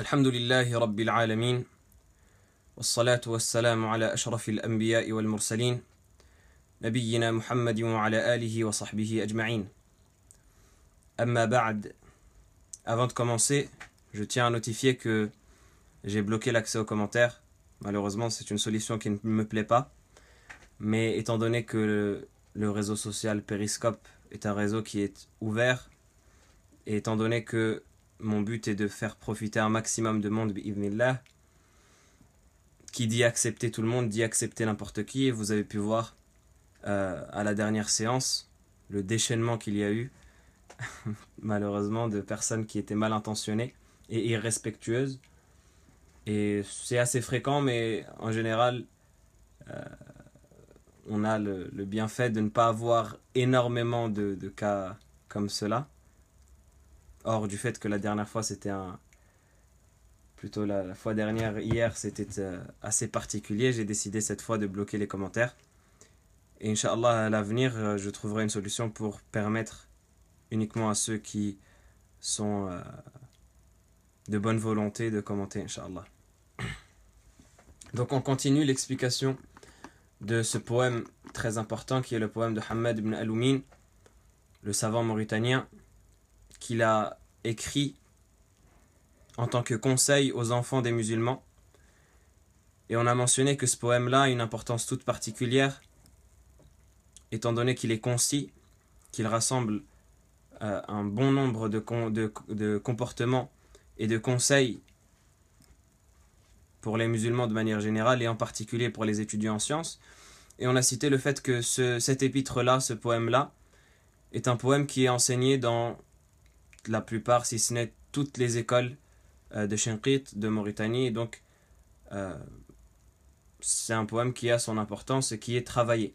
الحمد لله رب العالمين والصلاة والسلام على أشرف الأنبياء والمرسلين نبينا محمد وعلى آله وصحبه أجمعين. أما بعد, avant de commencer, je tiens à notifier que j'ai bloqué l'accès aux commentaires. Malheureusement, c'est une solution qui ne me plaît pas. Mais étant donné que le réseau social Periscope est un réseau qui est ouvert, et étant donné que mon but est de faire profiter un maximum de monde, bi'idhnillah, qui dit accepter tout le monde, dit accepter n'importe qui. Et vous avez pu voir à la dernière séance le déchaînement qu'il y a eu, malheureusement, de personnes qui étaient mal intentionnées et irrespectueuses. Et c'est assez fréquent, mais en général, on a le bienfait de ne pas avoir énormément de cas comme cela. Or, du fait que la dernière fois, c'était plutôt la fois dernière, hier, c'était assez particulier, j'ai décidé cette fois de bloquer les commentaires. Et Inch'Allah, à l'avenir, je trouverai une solution pour permettre uniquement à ceux qui sont de bonne volonté de commenter, Inch'Allah. Donc, on continue l'explication de ce poème très important qui est le poème de Hamad ibn Aloumin, le savant mauritanien, qu'il a écrit en tant que conseil aux enfants des musulmans. Et on a mentionné que ce poème-là a une importance toute particulière, étant donné qu'il est concis, qu'il rassemble un bon nombre de comportements et de conseils pour les musulmans de manière générale, et en particulier pour les étudiants en sciences. Et on a cité le fait que cet épître-là, ce poème-là, est un poème qui est enseigné dans la plupart, si ce n'est toutes les écoles de Chinqit, de Mauritanie. Et donc, c'est un poème qui a son importance et qui est travaillé.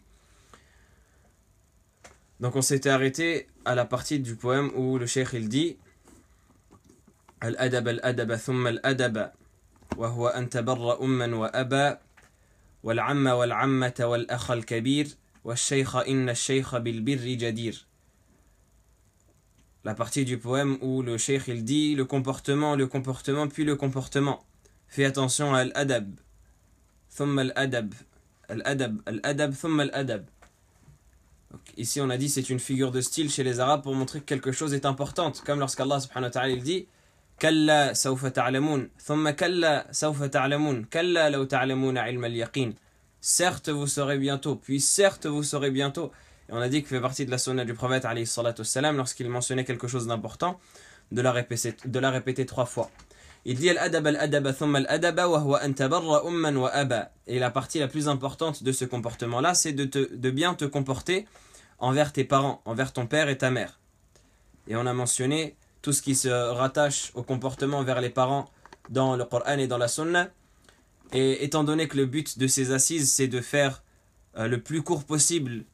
Donc, on s'était arrêté à la partie du poème où le cheikh il dit Al-adab al-adaba thumma al-adaba wa huwa an tabarra umman wa aba wal-amma wal-ammata wal-akha al-kabir wal-shaykha inna al-shaykha bil-birri jadir. La partie du poème où le cheikh il dit le comportement, puis le comportement. Fais attention à al-adab. Thumma al-adab. Al-adab, al-adab, thumma al-adab. Ici on a dit c'est une figure de style chez les Arabes pour montrer que quelque chose est importante. Comme lorsqu'Allah subhanahu wa ta'ala il dit Kalla sawfa ta'lamun. Thumma kalla sawfa ta'lamun. Kalla law ta'lamuna ilma al-yaqin. Certes vous saurez bientôt, puis certes vous saurez bientôt. Et on a dit que fait partie de la sunna du prophète alayhi salatu wassalam, lorsqu'il mentionnait quelque chose d'important, de la répéter 3 fois. Il dit al-adab al-adaba thumma al-adaba wa huwa an tabarra umman wa aba. Et la partie la plus importante de ce comportement-là, c'est de bien te comporter envers tes parents, envers ton père et ta mère. Et on a mentionné tout ce qui se rattache au comportement envers les parents dans le Coran et dans la sunna. Et étant donné que le but de ces assises, c'est de faire le plus court possible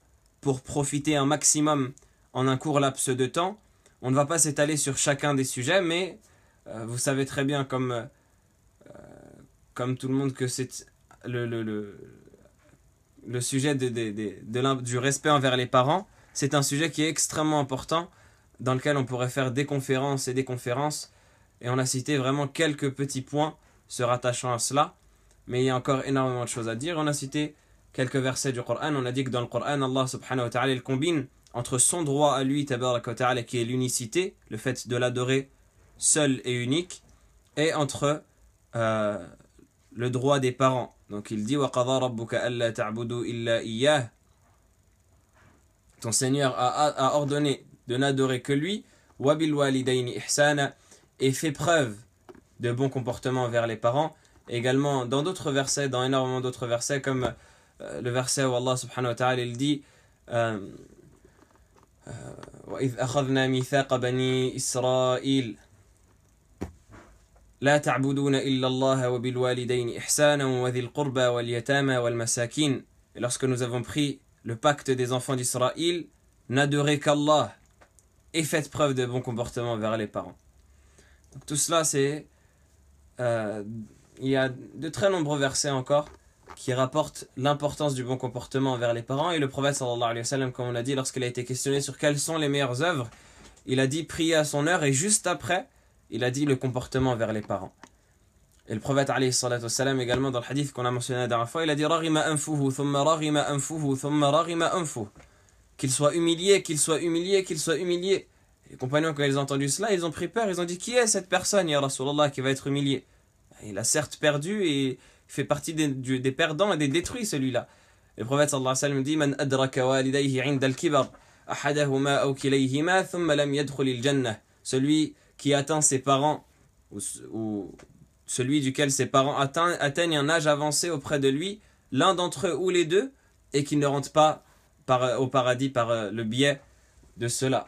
pour profiter un maximum en un court laps de temps, on ne va pas s'étaler sur chacun des sujets, mais vous savez très bien, comme tout le monde, que c'est le sujet du respect envers les parents, c'est un sujet qui est extrêmement important, dans lequel on pourrait faire des conférences et des conférences, et on a cité vraiment quelques petits points se rattachant à cela, mais il y a encore énormément de choses à dire. On a cité quelques versets du Coran. On a dit que dans le Coran, Allah subhanahu wa ta'ala il combine entre son droit à lui, tabaraka wa ta'ala, qui est l'unicité, le fait de l'adorer seul et unique, et entre le droit des parents. Donc il dit wa qadha rabbuka alla ta'budu illa iyyah. Ton Seigneur a ordonné de n'adorer que lui, wa bil walidayni ihsana, et fait preuve de bon comportement envers les parents. Et également dans d'autres versets, dans énormément d'autres versets, comme le verset où Allah subhanahu wa ta'ala il dit وَإِذْ أَخَذْنَا مِيثَاقَ بَنِي إِسْرَائِيلَ لَا تَعْبُدُونَ إِلَّا اللَّهَ وَبِالْوَالِدَيْنِ إِحْسَانًا وَذِي الْقُرْبَى وَالْيَتَامَى وَالْمَسَاكِينَ. Et lorsque nous avons pris le pacte des enfants d'Israël, n'adorez qu'Allah et faites preuve de bon comportement vers les parents. Donc tout cela, c'est il y a de très nombreux versets encore qui rapporte l'importance du bon comportement envers les parents. Et le prophète sallallahu alayhi wa sallam, comme on l'a dit, lorsqu'il a été questionné sur quelles sont les meilleures œuvres, il a dit prier à son heure, et juste après il a dit le comportement envers les parents. Et le prophète alayhi salatu wassalam également dans le hadith qu'on a mentionné la dernière fois, il a dit Raghima anfuhu, thumma raghima anfuhu, thumma raghima anfuhu. Qu'il soit humilié, qu'il soit humilié, qu'il soit humilié. Les compagnons, quand ils ont entendu cela, ils ont pris peur, ils ont dit qui est cette personne, ya Rasulallah, qui va être humilié? Il a certes perdu et fait partie des perdants et des détruits celui-là. Le prophète sallallahu alayhi wa sallam dit Man adraka walidayhi inda al-kibar, ahadahuma aw kilayhima, thumma lam yadkhulil jannah. Celui qui atteint ses parents, ou celui duquel ses parents atteignent un âge avancé auprès de lui, l'un d'entre eux ou les deux, et qui ne rentre pas au paradis par le biais de cela.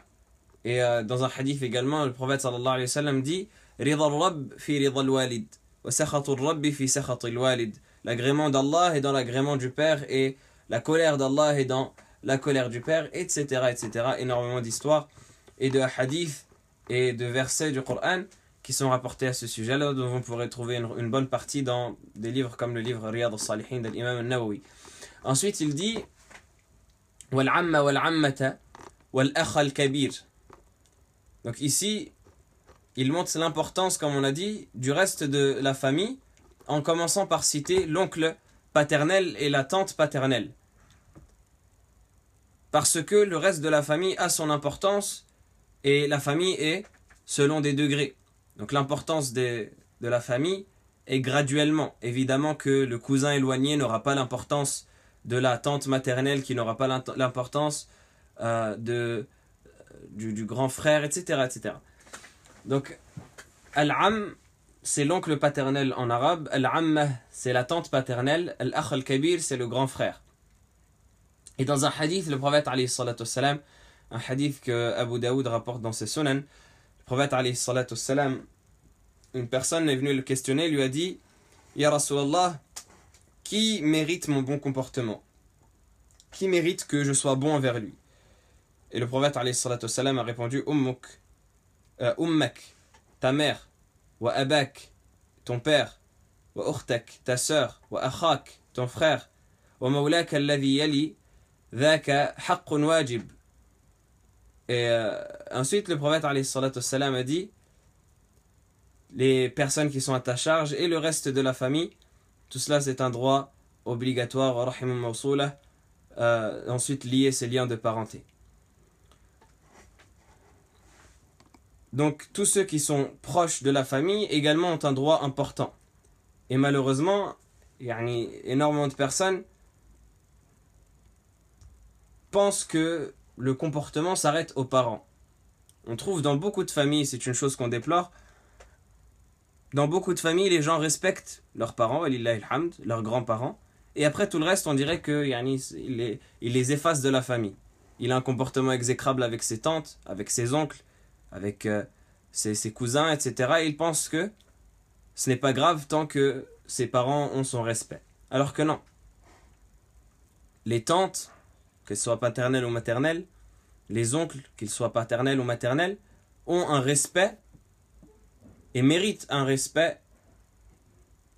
Et dans un hadith également, le prophète sallallahu alayhi wa sallam dit Rida al-Rabb fi rida al-walid, wa sakhatu al-Rabbi fi sakhati al-walid. L'agrément d'Allah est dans l'agrément du Père, et la colère d'Allah est dans la colère du Père, etc. etc. Énormément d'histoires et de hadiths et de versets du Coran qui sont rapportés à ce sujet-là, dont vous pourrez trouver une bonne partie dans des livres comme le livre Riyad al-Salihin de l'imam al-Nawawi. Ensuite, il dit Wal-amma wal-ammata wal-akha al-kabir. Donc ici, il montre l'importance, comme on a dit, du reste de la famille, en commençant par citer l'oncle paternel et la tante paternelle. Parce que le reste de la famille a son importance, et la famille est selon des degrés. Donc l'importance de la famille est graduellement. Évidemment que le cousin éloigné n'aura pas l'importance de la tante maternelle, qui n'aura pas l'importance du grand frère, etc. etc. Donc, Al-Am, c'est l'oncle paternel en arabe. Al-Amma, c'est la tante paternelle. Al-Akh al-Kabir, c'est le grand frère. Et dans un hadith, le prophète, alayhi salatu wassalam, un hadith que Abu Daoud rapporte dans ses sunan, le prophète, alayhi salatu wassalam, une personne est venue le questionner, lui a dit Ya Rasulallah, qui mérite mon bon comportement? Qui mérite que je sois bon envers lui? Et le prophète, alayhi salatu wassalam, a répondu Ummak, ta mère, wa abak, ton père, wa ukhtak, ta sœur, wa akhak, ton frère, wa mawlaka alladhi yali, dhaka haqqun wajib. Et ensuite, le prophète, alayhi salatu wassalam, a dit les personnes qui sont à ta charge et le reste de la famille, tout cela c'est un droit obligatoire, wa rahimun mawsoulah, ensuite lier ces liens de parenté. Donc tous ceux qui sont proches de la famille également ont un droit important. Et malheureusement, énormément de personnes pensent que le comportement s'arrête aux parents. On trouve dans beaucoup de familles, c'est une chose qu'on déplore, dans beaucoup de familles, les gens respectent leurs parents, walillahi alhamd, leurs grands-parents, et après tout le reste, on dirait qu'il les efface de la famille. Il a un comportement exécrable avec ses tantes, avec ses oncles, avec ses cousins, etc. Et il pense que ce n'est pas grave tant que ses parents ont son respect. Alors que non. Les tantes, qu'elles soient paternelles ou maternelles, les oncles, qu'ils soient paternels ou maternels, ont un respect et méritent un respect,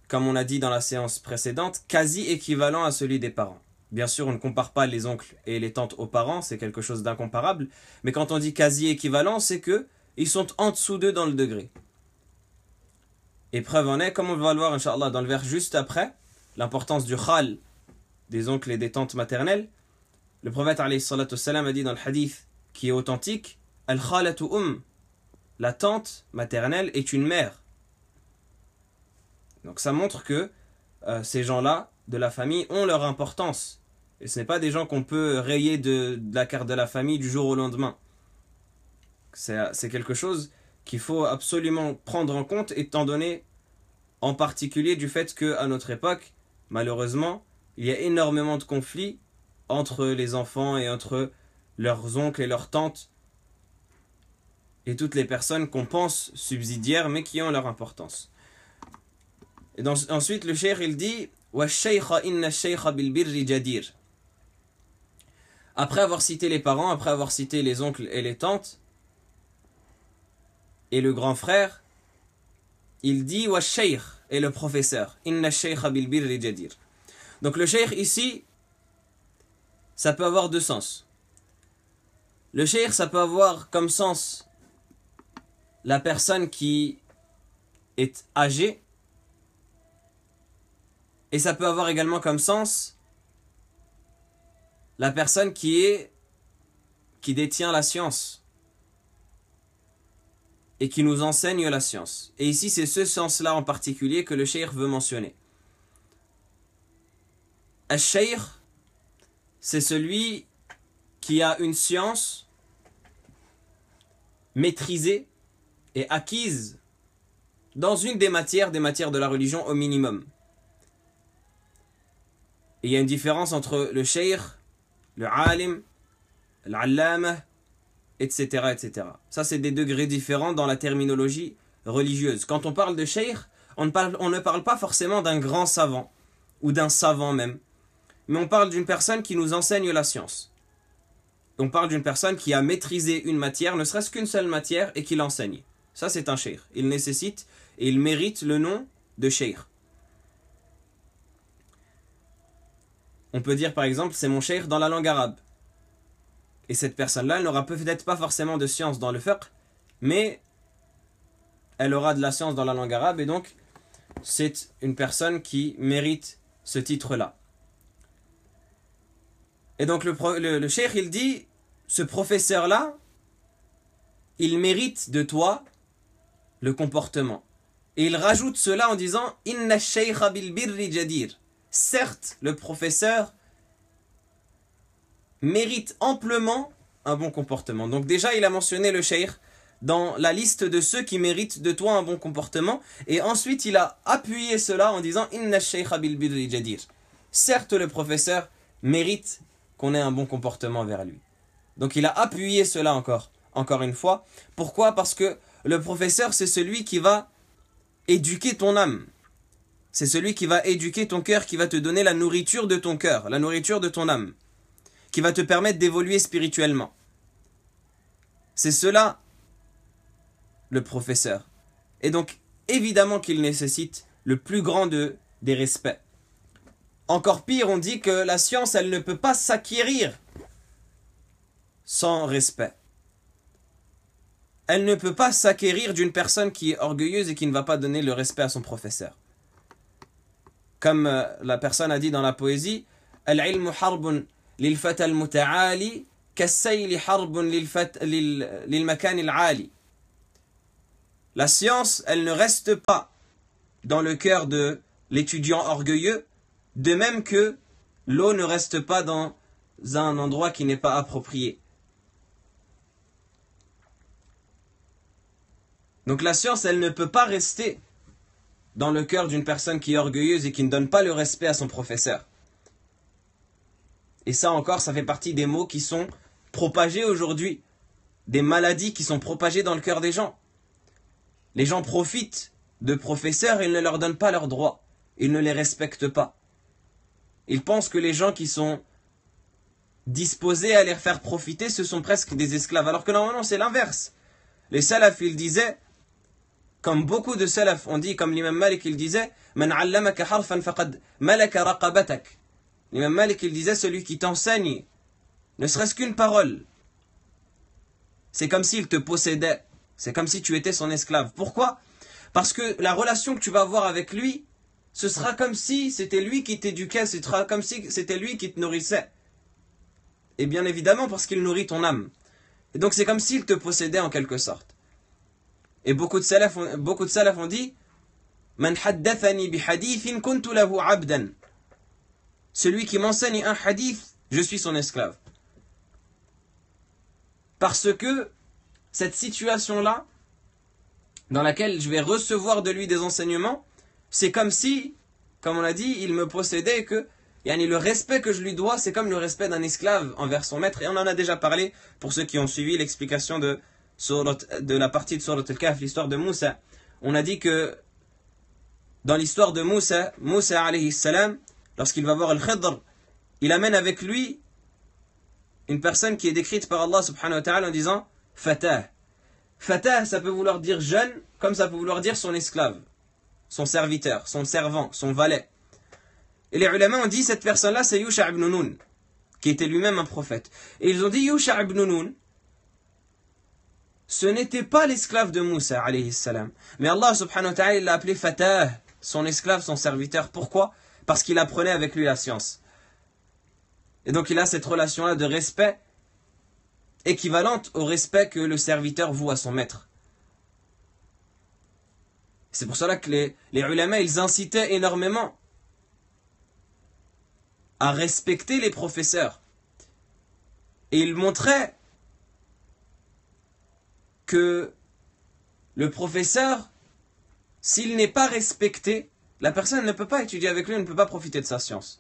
comme on a dit dans la séance précédente, quasi équivalent à celui des parents. Bien sûr, on ne compare pas les oncles et les tantes aux parents, c'est quelque chose d'incomparable, mais quand on dit quasi équivalent, c'est que ils sont en dessous d'eux dans le degré. Et preuve en est, comme on va le voir, Inch'Allah, dans le vers juste après, l'importance du khal, des oncles et des tantes maternelles. Le prophète, alayhi salatu wassalam, a dit dans le hadith qui est authentique, Al-khalatu la tante maternelle est une mère. Donc ça montre que ces gens-là, de la famille, ont leur importance. Et ce n'est pas des gens qu'on peut rayer de la carte de la famille du jour au lendemain. C'est quelque chose qu'il faut absolument prendre en compte, étant donné en particulier du fait qu'à notre époque, malheureusement, il y a énormément de conflits entre les enfants et entre leurs oncles et leurs tantes et toutes les personnes qu'on pense subsidiaires mais qui ont leur importance. Et ensuite, le cheikh il dit وَالشَّيْخَ إِنَّ الشَّيْخَ بِالْبِرِّ جَدِيرٌ. Après avoir cité les parents, après avoir cité les oncles et les tantes et le grand frère, il dit وَالشَّيْخ et le professeur إِنَّ الشَّيْخَ بِالْبِرِّ جَدِيرٌ. Donc le cheikh ici, ça peut avoir deux sens. Le cheikh, ça peut avoir comme sens la personne qui est âgée Et ça peut avoir également comme sens la personne qui détient la science et qui nous enseigne la science. Et ici, c'est ce sens-là en particulier que le cheikh veut mentionner. Al-cheikh, c'est celui qui a une science maîtrisée et acquise dans une des matières de la religion au minimum. Et il y a une différence entre le cheikh, le alim, l'allama, etc., etc. Ça, c'est des degrés différents dans la terminologie religieuse. Quand on parle de cheikh, on ne parle pas forcément d'un grand savant, ou d'un savant même, mais on parle d'une personne qui nous enseigne la science. On parle d'une personne qui a maîtrisé une matière, ne serait-ce qu'une seule matière, et qui l'enseigne. Ça, c'est un cheikh. Il nécessite et il mérite le nom de cheikh. On peut dire par exemple, c'est mon cheikh dans la langue arabe. Et cette personne-là, elle n'aura peut-être pas forcément de science dans le fiqh, mais elle aura de la science dans la langue arabe, et donc c'est une personne qui mérite ce titre-là. Et donc le cheikh, il dit, ce professeur-là, il mérite de toi le comportement. Et il rajoute cela en disant, Inna shaykha bil birri jadir. Certes, le professeur mérite amplement un bon comportement. Donc déjà, il a mentionné le cheikh dans la liste de ceux qui méritent de toi un bon comportement. Et ensuite, il a appuyé cela en disant, Inna shaykha bil birri jadir. Certes, le professeur mérite qu'on ait un bon comportement vers lui. Donc il a appuyé cela encore une fois. Pourquoi? Parce que le professeur, c'est celui qui va éduquer ton âme. C'est celui qui va éduquer ton cœur, qui va te donner la nourriture de ton cœur, la nourriture de ton âme, qui va te permettre d'évoluer spirituellement. C'est cela, le professeur. Et donc, évidemment qu'il nécessite le plus grand des respects. Encore pire, on dit que la science, elle ne peut pas s'acquérir sans respect. Elle ne peut pas s'acquérir d'une personne qui est orgueilleuse et qui ne va pas donner le respect à son professeur. Comme la personne a dit dans la poésie, Al-ilmu harbun lil fata al-muta'ali kassayli harbun lil makan al-ali. La science, elle ne reste pas dans le cœur de l'étudiant orgueilleux, de même que l'eau ne reste pas dans un endroit qui n'est pas approprié. Donc la science, elle ne peut pas rester dans le cœur d'une personne qui est orgueilleuse et qui ne donne pas le respect à son professeur. Et ça encore, ça fait partie des maux qui sont propagés aujourd'hui, des maladies qui sont propagées dans le cœur des gens. Les gens profitent de professeurs et ils ne leur donnent pas leurs droits. Ils ne les respectent pas. Ils pensent que les gens qui sont disposés à les faire profiter, ce sont presque des esclaves. Alors que normalement, c'est l'inverse. Les salafs, ils disaient, comme beaucoup de salafs ont dit, comme l'imam Malik, il disait, Man 'allamaka harfan faqad malaka raqabatak. L'imam Malik, il disait, celui qui t'enseigne, ne serait-ce qu'une parole, c'est comme s'il te possédait. C'est comme si tu étais son esclave. Pourquoi? Parce que la relation que tu vas avoir avec lui, ce sera comme si c'était lui qui t'éduquait, ce sera comme si c'était lui qui te nourrissait. Et bien évidemment parce qu'il nourrit ton âme. Et donc c'est comme s'il te possédait en quelque sorte. Et beaucoup de salaf ont dit Man haddathani bi hadithin kuntu lahu abdan. Celui qui m'enseigne un hadith, je suis son esclave. Parce que cette situation-là, dans laquelle je vais recevoir de lui des enseignements, c'est comme si, comme on l'a dit, il me possédait et que le respect que je lui dois, c'est comme le respect d'un esclave envers son maître. Et on en a déjà parlé pour ceux qui ont suivi l'explication de la partie de Surat Al-Kahf, l'histoire de Moussa. On a dit que dans l'histoire de Moussa alayhi salam, lorsqu'il va voir Al-Khidr, il amène avec lui une personne qui est décrite par Allah subhanahu wa ta'ala en disant Fatah. Fatah, ça peut vouloir dire jeune, comme ça peut vouloir dire son esclave, son serviteur, son servant, son valet. Et les ulama ont dit cette personne-là, c'est Yusha ibn Nun, qui était lui-même un prophète. Et ils ont dit Yusha ibn Nun, ce n'était pas l'esclave de Moussa alayhi salam, mais Allah subhanahu wa ta'ala l'a appelé Fatah, son esclave, son serviteur. Pourquoi? parce qu'il apprenait avec lui la science. Et donc il a cette relation-là de respect équivalente au respect que le serviteur voue à son maître. C'est pour cela que les ulama, ils incitaient énormément à respecter les professeurs. Et ils montraient que le professeur, s'il n'est pas respecté, la personne ne peut pas étudier avec lui, ne peut pas profiter de sa science.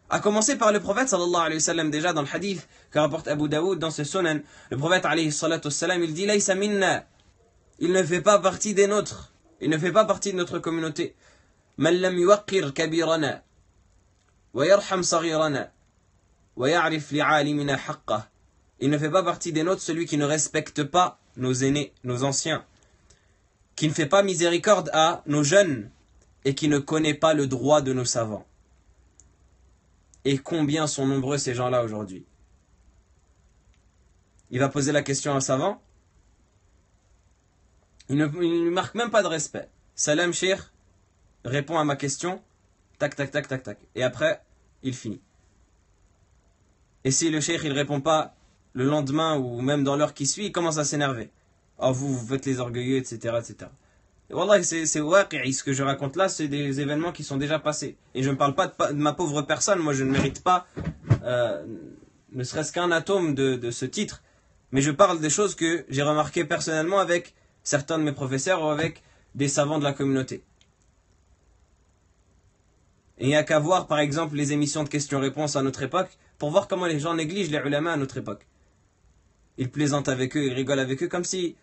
À commencer par le prophète sallallahu alayhi wa sallam, déjà dans le hadith que rapporte Abu Daoud dans ses sunan, le prophète alayhi salatu wassalam, il dit « Laysa minna » il ne fait pas partie des nôtres, il ne fait pas partie de notre communauté. « Man lam yuwaqqir kabirana wa yarham saghirana wa ya'rif li'alimina haqqah » il ne fait pas partie des nôtres celui qui ne respecte pas nos aînés, nos anciens, qui ne fait pas miséricorde à nos jeunes et qui ne connaît pas le droit de nos savants. Et combien sont nombreux ces gens-là aujourd'hui? Il va poser la question à un savant. Il ne marque même pas de respect. Salam, cheikh, répond à ma question. Tac, tac, tac, tac, tac. Et après, il finit. Et si le cheikh, il ne répond pas le lendemain ou même dans l'heure qui suit, il commence à s'énerver. Oh, vous faites les orgueilleux, etc., etc. Et wallah, c'est waqi'i, ce que je raconte là, c'est des événements qui sont déjà passés. Et je ne parle pas de ma pauvre personne, moi je ne mérite pas ne serait-ce qu'un atome de ce titre, mais je parle des choses que j'ai remarquées personnellement avec certains de mes professeurs ou avec des savants de la communauté. Et il n'y a qu'à voir par exemple les émissions de questions-réponses à notre époque pour voir comment les gens négligent les ulama à notre époque. Ils plaisantent avec eux, ils rigolent avec eux comme si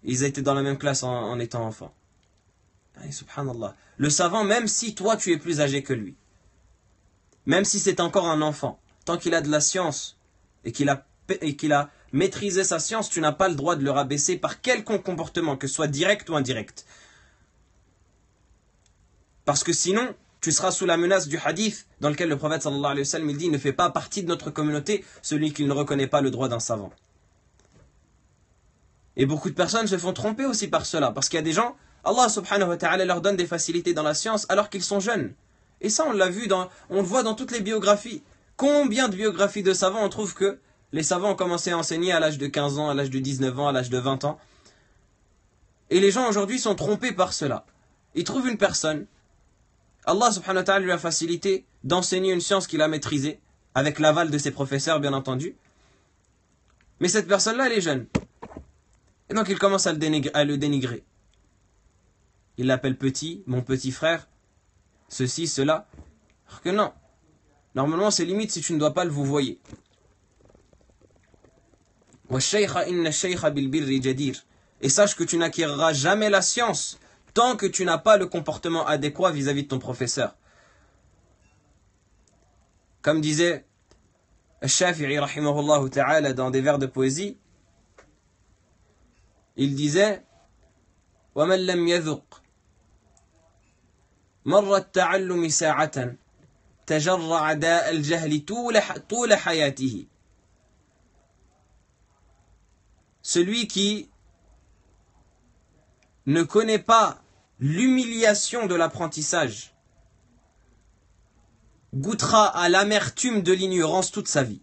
ils étaient dans la même classe en étant enfants. Et subhanallah. Le savant, même si toi tu es plus âgé que lui, même si c'est encore un enfant, tant qu'il a de la science et qu'il a maîtrisé sa science, tu n'as pas le droit de le rabaisser par quelconque comportement, que ce soit direct ou indirect. Parce que sinon, tu seras sous la menace du hadith dans lequel le prophète sallallahu alayhi wa sallam il dit « Ne fait pas partie de notre communauté celui qui ne reconnaît pas le droit d'un savant ». Et beaucoup de personnes se font tromper aussi par cela. Parce qu'il y a des gens, Allah subhanahu wa ta'ala leur donne des facilités dans la science alors qu'ils sont jeunes. Et ça on l'a vu, on le voit dans toutes les biographies. Combien de biographies de savants on trouve que les savants ont commencé à enseigner à l'âge de 15 ans, à l'âge de 19 ans, à l'âge de 20 ans. Et les gens aujourd'hui sont trompés par cela. Ils trouvent une personne, Allah subhanahu wa ta'ala lui a facilité d'enseigner une science qu'il a maîtrisée, avec l'aval de ses professeurs bien entendu. Mais cette personne-là elle est jeune. Et donc il commence à le dénigrer. Il l'appelle petit, mon petit frère, ceci, cela. Alors que non. Normalement c'est limite si tu ne dois pas le vouvoyer. Et sache que tu n'acquériras jamais la science tant que tu n'as pas le comportement adéquat vis-à-vis de ton professeur. Comme disait Al-Shafi'i rahimahullah ta'ala dans des vers de poésie, il disait وَمَنْ لَمْ يَذُقْ مَرَّ التَّعَلُّمِ سَاعَةً تَجَرَّعَ دَاءَ الْجَهْلِ طُولَ حَيَاتِهِ. Celui qui ne connaît pas l'humiliation de l'apprentissage goûtera à l'amertume de l'ignorance toute sa vie.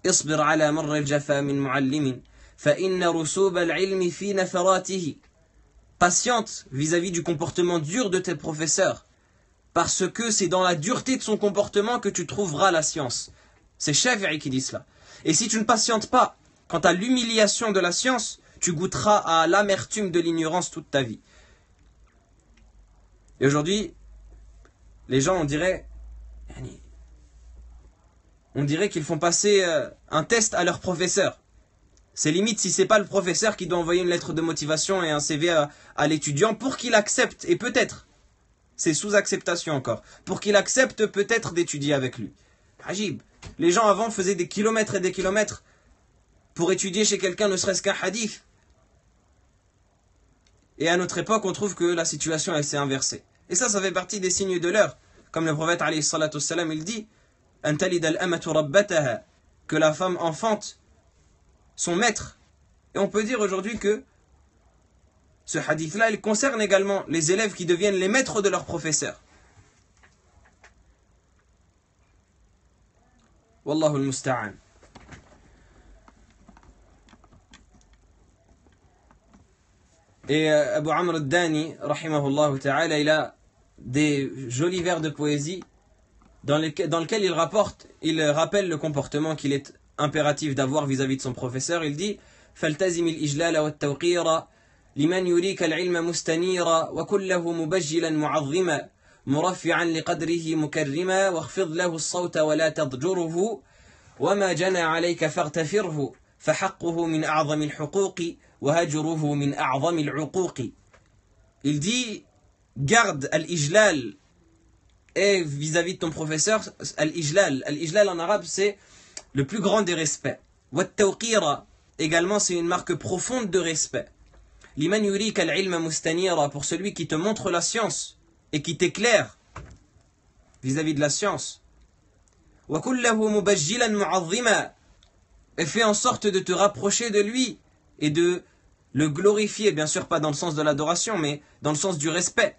اصبر على مر الجفا من معلم فإن رسوب العلم في نفراته. Patiente vis-à-vis du comportement dur de tes professeurs, parce que c'est dans la dureté de son comportement que tu trouveras la science. C'est Shafi'i qui dit cela. Et si tu ne patientes pas quant à l'humiliation de la science, tu goûteras à l'amertume de l'ignorance toute ta vie. Et aujourd'hui, les gens, on dirait qu'ils font passer un test à leur professeur. C'est limite si c'est pas le professeur qui doit envoyer une lettre de motivation et un CV à l'étudiant pour qu'il accepte, et peut-être, c'est sous acceptation encore, pour qu'il accepte peut-être d'étudier avec lui. Ajib. Les gens avant faisaient des kilomètres et des kilomètres pour étudier chez quelqu'un ne serait-ce qu'un hadith. Et à notre époque, on trouve que la situation s'est inversée. Et ça fait partie des signes de l'heure. Comme le prophète alayhi salatu wassalam, il dit que la femme enfante son maître. Et on peut dire aujourd'hui que Ce hadith-là, il concerne également les élèves qui deviennent les maîtres de leurs professeurs. Wallahu al-musta'an. Et Abu Amr al-Dani, rahimahullah ta'ala, il a des jolis vers de poésie dans lequel il rappelle le comportement qu'il est impératif d'avoir vis-à-vis de son professeur. Il dit فالتزم الإجلال والتوقير لمن يريك العلم مستنيرا وكله مبجلا معظما مرفعا لقدره مكرما واخفض له الصوت ولا تضجره وما جنى عليك فاغتفره فحقه من أعظم الحقوق وهجره من أعظم العقوق. Il dit garde al-ijlal et vis-à-vis de ton professeur al-ijlal. Al-ijlal en arabe c'est le plus grand des respects. Wat-tawqira également c'est une marque profonde de respect. Liman yurika al-ilma mustanira, pour celui qui te montre la science et qui t'éclaire vis-à-vis de la science. Wa kullahu mubajjilan mu'azzima, et fais en sorte de te rapprocher de lui et de le glorifier, bien sûr pas dans le sens de l'adoration mais dans le sens du respect.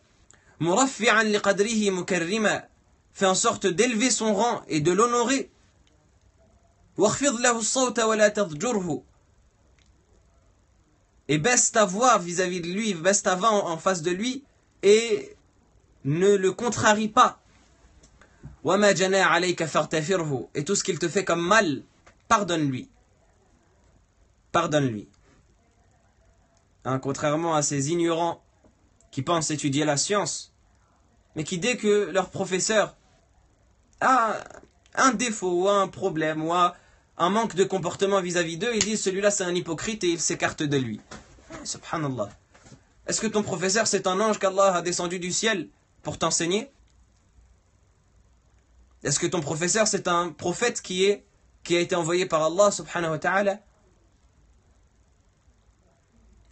Muraffi'an liqadrihi mukarrima, fais en sorte d'élever son rang et de l'honorer. Wakhfid lahu as-sawta wa la tadjurhu, et baisse ta voix vis-à-vis de lui, baisse ta voix en face de lui et ne le contrarie pas. وَمَا جَنَى عَلَيْكَ فَارْتَفِرْهُ, et tout ce qu'il te fait comme mal, pardonne-lui. Pardonne-lui. Hein, contrairement à ces ignorants qui pensent étudier la science, mais qui dès que leur professeur a un défaut ou un problème ou un manque de comportement vis-à-vis d'eux, ils disent celui-là c'est un hypocrite et ils s'écartent de lui. Subhanallah. Est-ce que ton professeur c'est un ange qu'Allah a descendu du ciel pour t'enseigner? Est-ce que ton professeur c'est un prophète qui a été envoyé par Allah subhanahu wa ta'ala?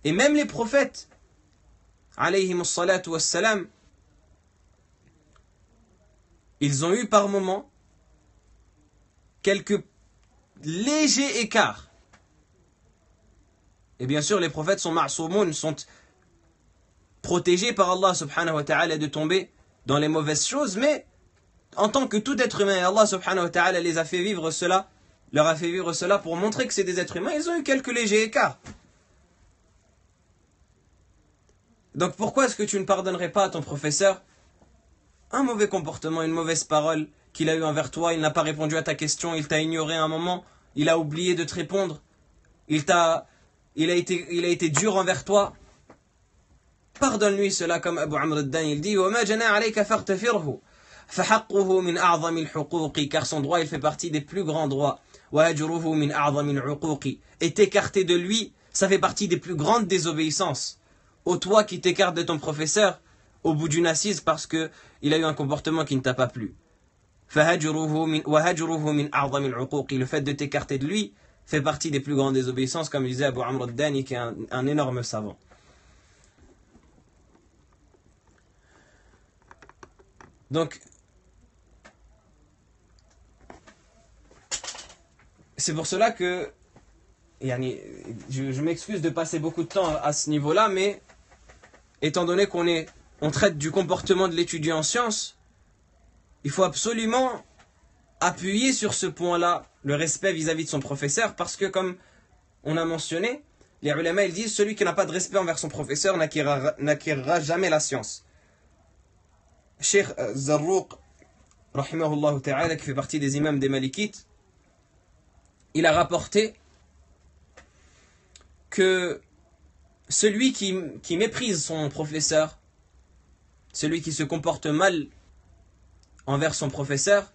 Et même les prophètes, alayhimus salatu wassalam, ils ont eu par moments quelques légers écarts. Et bien sûr, les prophètes sont ma'soumoun, sont protégés par Allah subhanahu wa ta'ala de tomber dans les mauvaises choses, mais en tant que tout être humain, Allah subhanahu wa ta'ala les a fait vivre cela, leur a fait vivre cela pour montrer que c'est des êtres humains, ils ont eu quelques légers écarts. Donc pourquoi est-ce que tu ne pardonnerais pas à ton professeur un mauvais comportement, une mauvaise parole qu'il a eu envers toi, il n'a pas répondu à ta question, il t'a ignoré à un moment, il a oublié de te répondre, il a été dur envers toi? Pardonne-lui cela, comme Abu Amr al-Dani il dit وَمَا جَنَى عَلَيْكَ فَارْتَفِرْهُ فَحَقُّهُ مِنْ أَعْظَمِ الْحُقُوقِ, car son droit il fait partie des plus grands droits. وَهَجْرُهُ مِنْ أَعْظَمِ الْعُقُوقِ, et t'écarter de lui, ça fait partie des plus grandes désobéissances. Ô toi qui t'écartes de ton professeur au bout d'une assise parce que il a eu un comportement qui ne t'a pas plu. وَهَجْرُهُ مِنْ أَعْظَمِ الْعُقُوقِ, le fait de t'écarter de lui fait partie des plus grandes désobéissances, comme disait Abu Amr al-Dani, qui est un énorme savant. Donc, c'est pour cela que je m'excuse de passer beaucoup de temps à ce niveau-là, mais étant donné on traite du comportement de l'étudiant en sciences, il faut absolument appuyer sur ce point-là, le respect vis-à-vis de son professeur, parce que comme on a mentionné, les ulama ils disent celui qui n'a pas de respect envers son professeur n'acquérera jamais la science. Cheikh Zarruq, rahimahullah ta'ala, qui fait partie des imams des Malikites, il a rapporté que celui qui méprise son professeur, celui qui se comporte mal envers son professeur,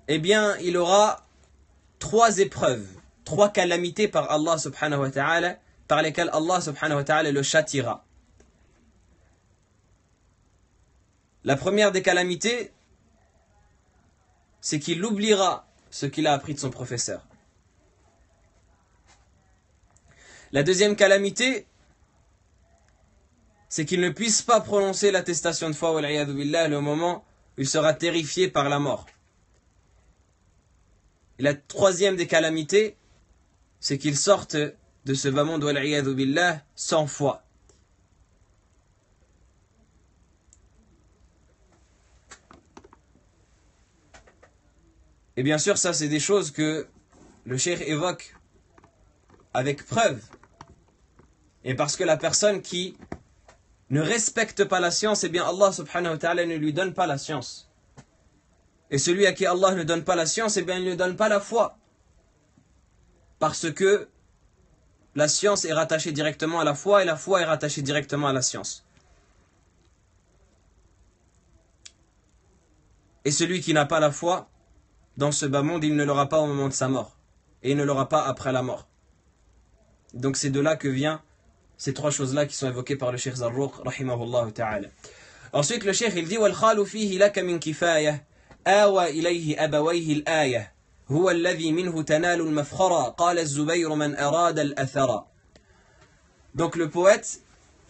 eh bien, il aura 3 épreuves, 3 calamités par Allah subhanahu wa ta'ala, par lesquelles Allah subhanahu wa ta'ala le châtiera. La première des calamités, c'est qu'il oubliera ce qu'il a appris de son professeur. La deuxième calamité, c'est qu'il ne puisse pas prononcer l'attestation de foi, wal-'iyadhu billah, le moment où il sera terrifié par la mort. Et la troisième des calamités, c'est qu'il sorte de de ce bas monde, wal'iyadhu billah, sans foi. Et bien sûr, ça c'est des choses que le cheikh évoque avec preuve. Et parce que la personne qui ne respecte pas la science, eh bien Allah subhanahu wa ta'ala ne lui donne pas la science. Et celui à qui Allah ne donne pas la science, eh bien il ne donne pas la foi. Parce que la science est rattachée directement à la foi et la foi est rattachée directement à la science. Et celui qui n'a pas la foi, dans ce bas monde, il ne l'aura pas au moment de sa mort. Et il ne l'aura pas après la mort. Donc c'est de là que viennent ces trois choses-là qui sont évoquées par le Cheikh Zarruq, rahimahullah ta'ala. Ensuite, le Cheikh, il dit وَالْخَالُ فِيهِ لَكَ مِنْ كِفَايَةٍ آوَى إِلَيْهِ أَبَوَيْهِ الْآيَةِ هُوَ الَّذِي مِنْهُ تَنَالُ الْمَفْخَرَ قَالَ الزُّبَيْرُ مَنْ أَرَادَ الْأَثَرَ. Donc le poète,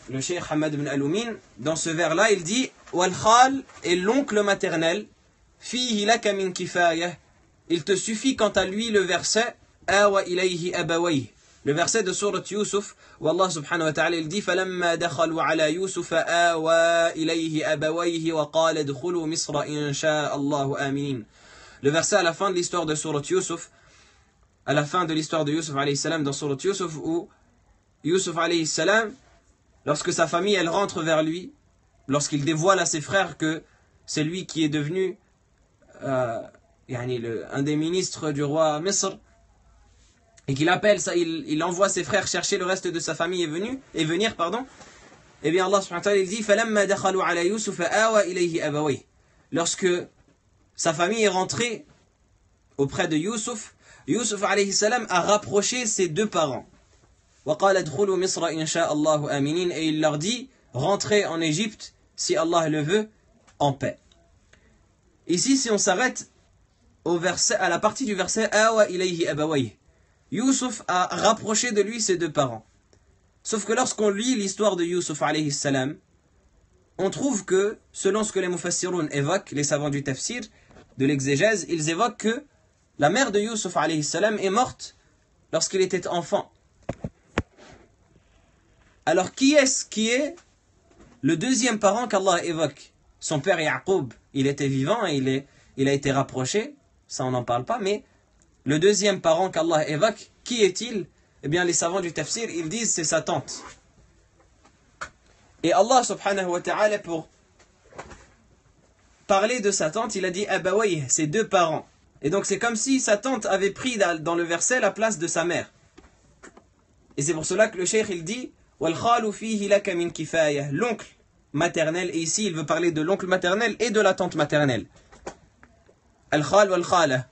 le Cheikh Hamad ibn Aloumin, dans ce vers-là, il dit وَالْخَالُ est l'oncle maternel, فِيهِ لَكَ مِنْ كِفَايَةٍ. Il te suffit quant à lui le verset آوَى إِلَيْهِ أَبَوَيْهِ. Le verset de Sourate Yusuf où Allah subhanahu wa ta'ala il dit فَلَمَّا دَخَلُوا عَلَى يُوسُفَ آوَى إِلَيْهِ أَبَوَيْهِ وَقَالَ ادْخُلُوا مِصْرَ إِنْ شَاءَ اللَّهُ آمِنِينَ. Le verset à la fin de l'histoire de Sourate Yusuf, à la fin de l'histoire de Yusuf alayhi salam dans Sourate Yusuf, où Yusuf alayhi salam, lorsque sa famille elle rentre vers lui, lorsqu'il dévoile à ses frères que c'est lui qui est devenu un des ministres du roi Misr, et qu'il appelle ça, il envoie ses frères chercher le reste de sa famille et venir, et bien Allah subhanahu wa ta'ala il dit فَلَمَّا دَخَلُوا عَلَى يُوسُفَ آوَى إِلَيْهِ أَبَوَيْهِ. Lorsque sa famille est rentrée auprès de Yusuf, Yusuf alayhi salam a rapproché ses deux parents. وَقَالَ ادْخُلُوا مِصْرَ إِنْ شَاءَ اللَّهُ آمِنِينَ. Et il leur dit rentrez en Égypte si Allah le veut en paix. Ici, si on s'arrête au verset, à la partie du verset آوَى إِلَيْهِ أَبَوَيْهِ, Yusuf a rapproché de lui ses deux parents. Sauf que lorsqu'on lit l'histoire de Yusuf alayhi salam, on trouve que, selon ce que les mufassiroun évoquent, les savants du tafsir, de l'exégèse, ils évoquent que la mère de Yusuf alayhi salam est morte lorsqu'il était enfant. Alors qui est-ce qui est le deuxième parent qu'Allah évoque? Son père Yaqub, il était vivant et il a été rapproché, ça on n'en parle pas, mais le deuxième parent qu'Allah évoque, qui est-il? Eh bien les savants du tafsir, ils disent c'est sa tante. Et Allah subhanahu wa ta'ala, pour parler de sa tante, il a dit Abawayh, ses deux parents. Et donc c'est comme si sa tante avait pris dans le verset la place de sa mère. Et c'est pour cela que le cheikh il dit وَالْخَالُ فِيهِ لَكَ مِنْ كِفَايَةٍ, l'oncle maternel. Et ici il veut parler de l'oncle maternel et de la tante maternelle. Al-Khal wal-Khala.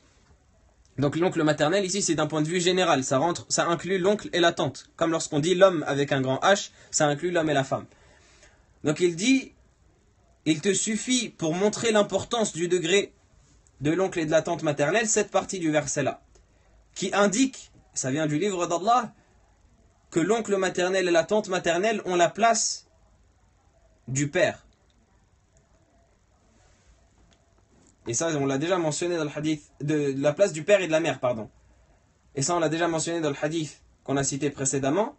Donc l'oncle maternel ici c'est d'un point de vue général, ça inclut l'oncle et la tante. Comme lorsqu'on dit l'homme avec un grand H, ça inclut l'homme et la femme. Donc il dit, il te suffit pour montrer l'importance du degré de l'oncle et de la tante maternelle, cette partie du verset là, qui indique, ça vient du livre d'Allah, que l'oncle maternel et la tante maternelle ont la place du père. Et ça, on l'a déjà mentionné dans le hadith, de la place du père et de la mère, pardon. Et ça, on l'a déjà mentionné dans le hadith qu'on a cité précédemment.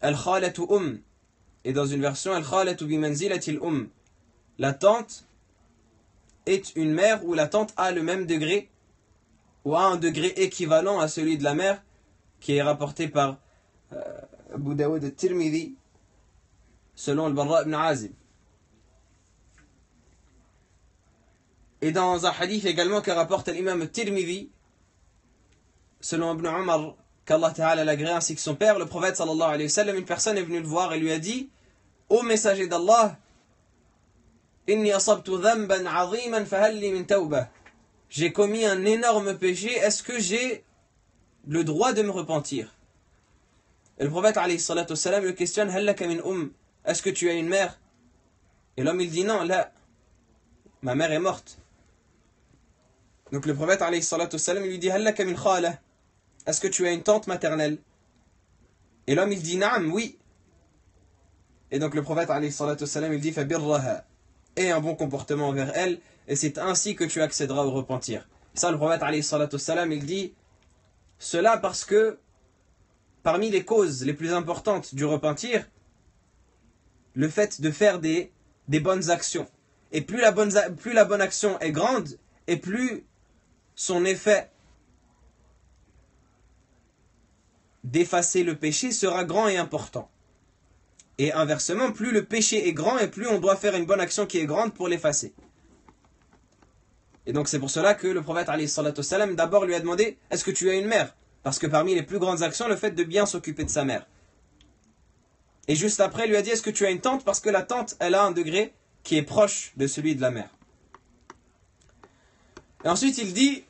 Al-Khalatu Et dans une version, Al-Khalatu bimanzilatil La tante est une mère où la tante a le même degré, ou a un degré équivalent à celui de la mère, qui est rapporté par Abu Daoud al-Tirmidhi, selon al-Barra ibn Azib. Et dans un hadith également que rapporte l'imam al-Tirmidhi, selon Ibn Umar, qu'Allah Ta'ala l'agrée ainsi que son père, le prophète sallallahu alayhi wa sallam, une personne est venue le voir et lui a dit ô messager d'Allah, inni asabtu dhanban aziman fahal li min tawbah, j'ai commis un énorme péché, est-ce que j'ai le droit de me repentir? Et le prophète alayhi salatu wassalam le questionne hal laka min est-ce que tu as une mère? Et l'homme il dit non, là, ma mère est morte. Donc le prophète alayhi salatu wassalam lui dit hal laka min khala, est-ce que tu as une tante maternelle? Et l'homme il dit naam, oui. Et donc le prophète alayhi salatu wassalam il dit fabirraha, aie un bon comportement envers elle, et c'est ainsi que tu accéderas au repentir. Ça le prophète alayhi salatu wassalam il dit Cela parce que parmi les causes les plus importantes du repentir, le fait de faire des bonnes actions. Et plus la bonne action est grande, et plus son effet d'effacer le péché sera grand et important. Et inversement, plus le péché est grand, et plus on doit faire une bonne action qui est grande pour l'effacer. Et donc c'est pour cela que le prophète alayhi salatu wassalam d'abord lui a demandé « Est-ce que tu as une mère ?» Parce que parmi les plus grandes actions, le fait de bien s'occuper de sa mère. Et juste après, il lui a dit « Est-ce que tu as une tante ?» Parce que la tante, elle a un degré qui est proche de celui de la mère. Et ensuite, il dit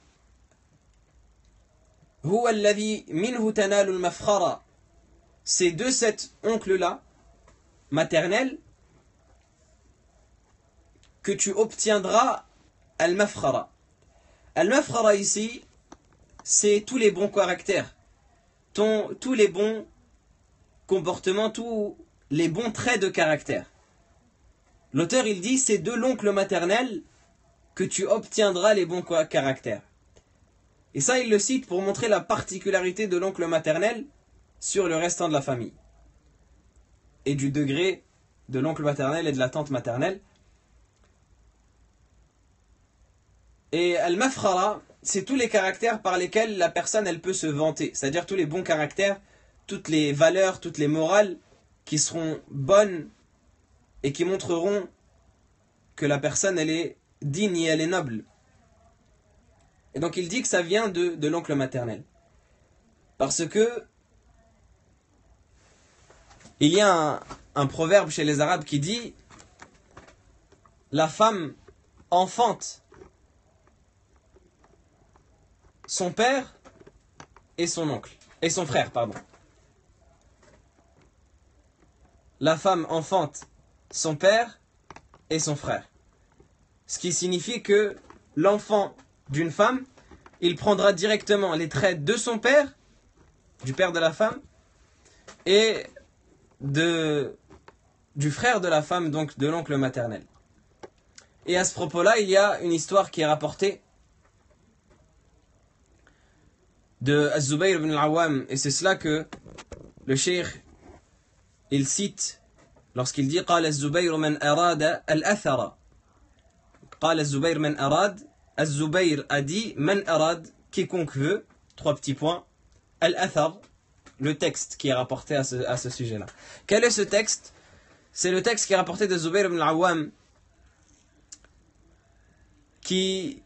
« Huwa alladhi minhu tanalu al-mafkhara » C'est de cet oncle-là, maternel, que tu obtiendras al-mafkhara. Al-mafkhara ici, c'est tous les bons caractères, tous les bons comportements, tous les bons traits de caractère. L'auteur, il dit, c'est de l'oncle maternel que tu obtiendras les bons caractères. Et ça, il le cite pour montrer la particularité de l'oncle maternel sur le restant de la famille. Et du degré de l'oncle maternel et de la tante maternelle. Et al-mafkhara, c'est tous les caractères par lesquels la personne, elle peut se vanter. C'est-à-dire tous les bons caractères, toutes les valeurs, toutes les morales qui seront bonnes et qui montreront que la personne, elle est digne et elle est noble. Et donc il dit que ça vient de l'oncle maternel. Parce que il y a un proverbe chez les Arabes qui dit « La femme enfante son père et son oncle, et son frère, pardon. La femme enfante son père et son frère. » Ce qui signifie que l'enfant d'une femme, il prendra directement les traits de son père, du père de la femme, et du frère de la femme, donc de l'oncle maternel. Et à ce propos-là, il y a une histoire qui est rapportée de Az-Zubayr ibn al-Awwam, et c'est cela que le cheikh il cite lorsqu'il dit قال الزبير من أراد الأثر. قال الزبير من أراد. Az-Zubayr a dit من أراد, quiconque veut, 3 petits points, al-athar, le texte qui est rapporté à ce sujet-là. Quel est ce texte? C'est le texte qui est rapporté de Zubayr ibn al-Awwam, qui,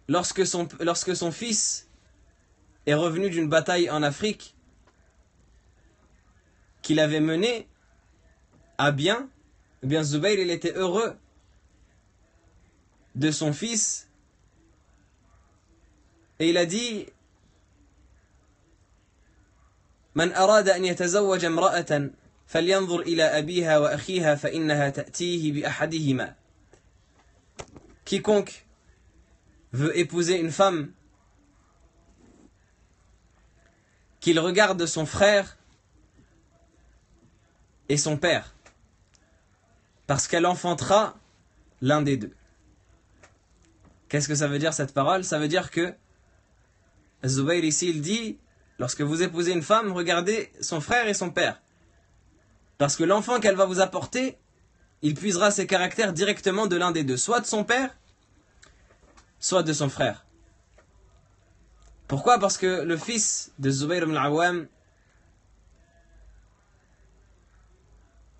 lorsque son fils est revenu d'une bataille en Afrique, qu'il avait menée à bien, eh bien Zubayr, il était heureux de son fils, et il a dit من أراد أن يتزوج امرأة فلينظر إلى أبيها وأخيها فإنها تأتيه بأحدهما. Quiconque veut épouser une femme, qu'il regarde son frère et son père, parce qu'elle enfantera l'un des deux. Qu'est-ce que ça veut dire cette parole? Ça veut dire que Zubayr ici il dit, lorsque vous épousez une femme, regardez son frère et son père, parce que l'enfant qu'elle va vous apporter, il puisera ses caractères directement de l'un des deux, soit de son père, soit de son frère. Pourquoi? Parce que le fils de Zubayr ibn al-Awwam,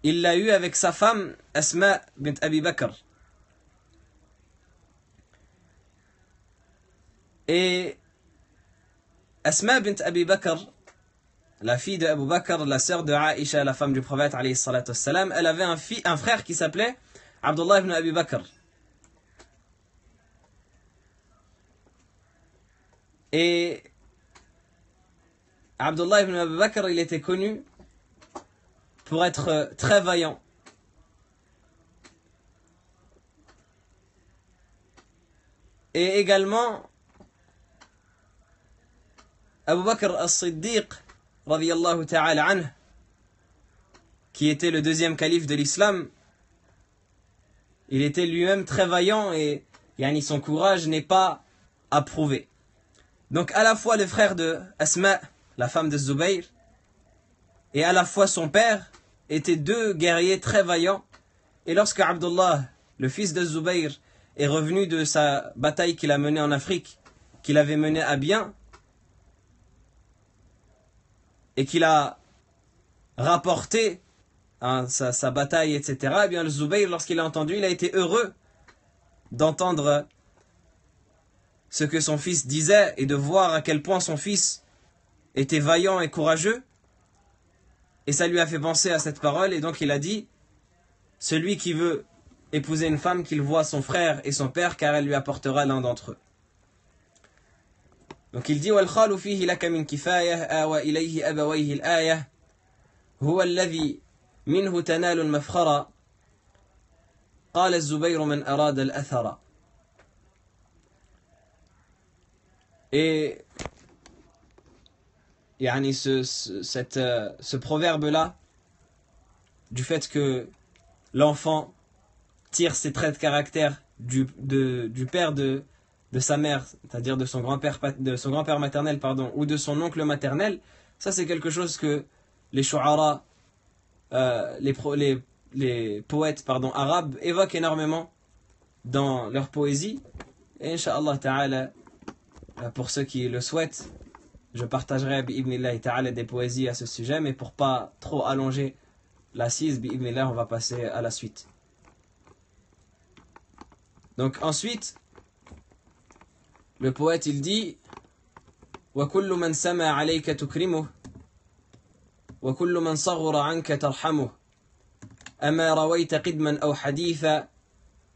il l'a eu avec sa femme Asma bint Abi Bakr. Et Asma bint Abi Bakr, la fille de Abu Bakr, la sœur de Aïcha, la femme du prophète alayhi salatu wassalam, elle avait un frère qui s'appelait Abdullah ibn Abi Bakr. Et Abdullah ibn Abi Bakr, il était connu pour être très vaillant. Et également, Abu Bakr as-Siddiq, radiyallahu ta'ala anhu, qui était le deuxième calife de l'islam, il était lui-même très vaillant et son courage n'est pas approuvé. Donc à la fois le frère de Asma, la femme de Zubayr, et à la fois son père étaient deux guerriers très vaillants. Et lorsque Abdullah, le fils de Zubayr, est revenu de sa bataille qu'il a menée en Afrique, qu'il avait menée à bien, et qu'il a rapporté sa bataille, etc., eh bien le Zubayr, lorsqu'il a entendu, il a été heureux d'entendre ce que son fils disait et de voir à quel point son fils était vaillant et courageux. Et ça lui a fait penser à cette parole, et donc il a dit, celui qui veut épouser une femme, qu'il voit son frère et son père, car elle lui apportera l'un d'entre eux. Donc il dit, وَالْخَالُ فِيهِ لَكَ مِنْ كِفَايَةٍ آوَى إِلَيْهِ أَبَوَيْهِ الْآيَةِ هُوَ الَّذِي مِنْهُ تَنَالُ الْمَفْخَرَ قال الزبير من أراد الأثر. Et yani ce proverbe-là, du fait que l'enfant tire ses traits de caractère du père de sa mère, c'est-à-dire de son grand-père maternel, pardon, ou de son oncle maternel, ça c'est quelque chose que les shu'ara, les poètes arabes évoquent énormément dans leur poésie. Et Inch'Allah Ta'ala, pour ceux qui le souhaitent, je partagerai bi'ibnillahi ta'ala des poésies à ce sujet, mais pour pas trop allonger l'assise, bi'ibnillah, on va passer à la suite. Donc ensuite, le poète il dit وَكُلُّ مَنْ سَمَى عَلَيْكَ تُكْرِمُهُ وَكُلُّ مَنْ صَغُرَ عَنْكَ تَرْحَمُهُ أَمَا رَوَيْتَ قِدْمًا أَوْ حَدِيثًا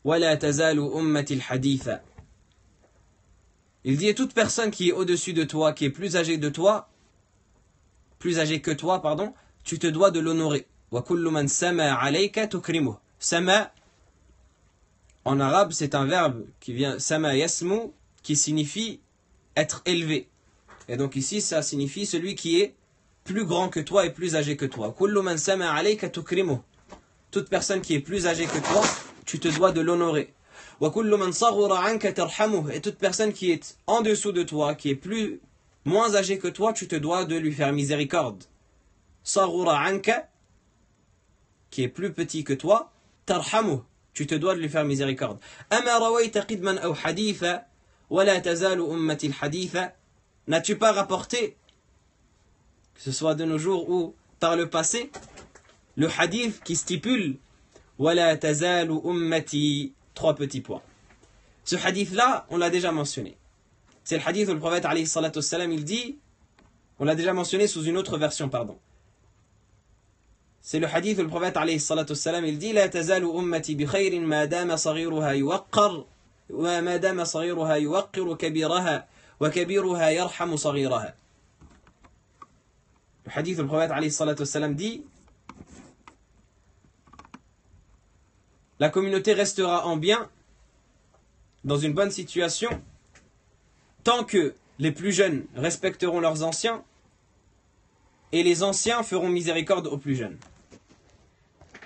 وَلَا تَزَالُ أُمَّتِ الْحَدِيثًا. Il dit, et toute personne qui est au-dessus de toi, qui est plus âgée que toi, tu te dois de l'honorer. وَكُلُّ مَنْ سَمَى عَلَيْكَ تُكْرِمُهُ. Sama, en arabe, c'est un verbe qui vient, sama yasmu, qui signifie être élevé. Et donc ici, ça signifie celui qui est plus grand que toi et plus âgé que toi. كُلُّ مَنْ سَمَى عَلَيْكَ تُكْرِمُهُ. Toute personne qui est plus âgée que toi, tu te dois de l'honorer. وَكُلُّ مَنْ صَغُرَ عَنْكَ تَرْحَمُهُ. Et toute personne qui est en dessous de toi, qui est moins âgée que toi, tu te dois de lui faire miséricorde. صَغُرَ عَنْكَ, qui est plus petit que toi, تَرْحَمُهُ, tu te dois de lui faire miséricorde. أَمَا رَوَيْتَ قِدْمًا أَوْ حَدِيثًا وَلَا تَزَالُ أُمَّتِ الْحَدِيثًا. N'as-tu pas rapporté, que ce soit de nos jours ou par le passé, le hadith qui stipule وَلَا تَزَالُ أُمَّتِي, 3 petits points. Ce hadith-là, on l'a déjà mentionné. C'est le hadith où le prophète alayhi salatu wassalam, il dit, on l'a déjà mentionné sous une autre version, pardon. C'est le hadith où le prophète alayhi salatu wassalam, il dit, لا تزال أمتي بخير ما دام صغيرها يوقر وما دام صغيرها يوقر كبيرها وكبيرها يرحم صغيرها. Le hadith où le prophète alayhi salatu wassalam dit, la communauté restera en bien, dans une bonne situation, tant que les plus jeunes respecteront leurs anciens et les anciens feront miséricorde aux plus jeunes.